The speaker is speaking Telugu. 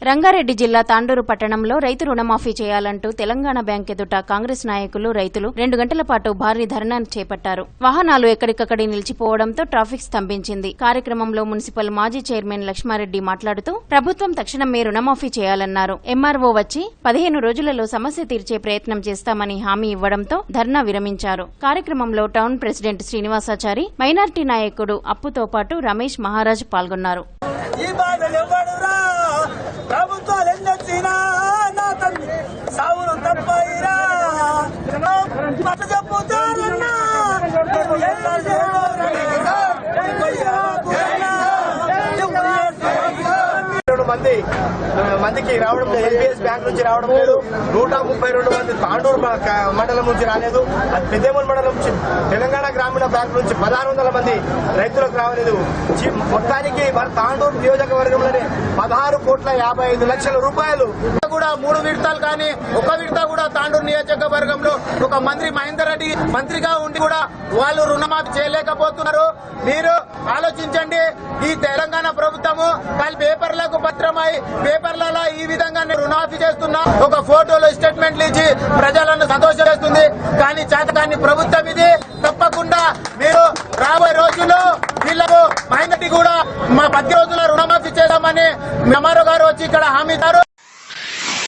రంగారెడ్డి జిల్లా తాండూరు పట్టణంలో రైతు రుణమాఫీ చేయాలంటూ తెలంగాణ బ్యాంక్ ఎదుట కాంగ్రెస్ నాయకులు రైతులు 2 గంటల పాటు భారీ ధర్నా చేపట్టారు. వాహనాలు ఎక్కడికక్కడి నిలిచిపోవడంతో ట్రాఫిక్ స్తంభించింది. కార్యక్రమంలో మున్సిపల్ మాజీ చైర్మన్ లక్ష్మారెడ్డి మాట్లాడుతూ ప్రభుత్వం తక్షణమే రుణమాఫీ చేయాలన్నారు. ఎంఆర్ఓ వచ్చి 15 రోజులలో సమస్య తీర్చే ప్రయత్నం చేస్తామని హామీ ఇవ్వడంతో ధర్నా విరమించారు. కార్యక్రమంలో టౌన్ ప్రెసిడెంట్ శ్రీనివాసాచారి, మైనార్టీ నాయకుడు అప్పుతో పాటు రమేష్ మహారాజ్ పాల్గొన్నారు. ప్రభుత్వాలు ఎన్నొచ్చినా నా తండ్రి సావులు తప్పైరా చెప్పుతారన్నా మందికి రావడం లేదు. ఎల్బీఎస్ బ్యాంక్ నుంచి రావడం లేదు. 132 మంది తాండూరు మండలం నుంచి రాలేదు. పెద్దేమూరు మండలం నుంచి తెలంగాణ గ్రామీణ బ్యాంక్ నుంచి 1600 మంది రైతులకు రావలేదు. మొత్తానికి మన తాండూరు నియోజకవర్గంలోనే 16,55,00,000 రూపాయలు కూడా 3 విడతలు కానీ 1 విడత కూడా తాండూరు నియోజకవర్గంలో ఒక మంత్రి మహేందర్ రెడ్డి మంత్రిగా ఉండి కూడా వాళ్ళు రుణమాఫీ చేయలేకపోతున్నారు. మీరు ఆలోచించండి. ఈ తెలంగాణ ప్రభుత్వము పేపర్లకు పత్రమై పేపర్లలో ఈ విధంగా రుణమాఫీ చేస్తున్నా ఒక ఫోటోలో స్టేట్మెంట్లు ఇచ్చి ప్రజలను సంతోషం చేస్తుంది. కానీ చేతకాని ప్రభుత్వం ఇది. తప్పకుండా మీరు రాబోయే రోజుల్లో వీళ్లకు మహేందర్ రెడ్డి కూడా మా 10 రోజుల రుణమాఫీ చేద్దామని ఎంఆర్ఓ గారు వచ్చి ఇక్కడ హామీ ఇచ్చారు.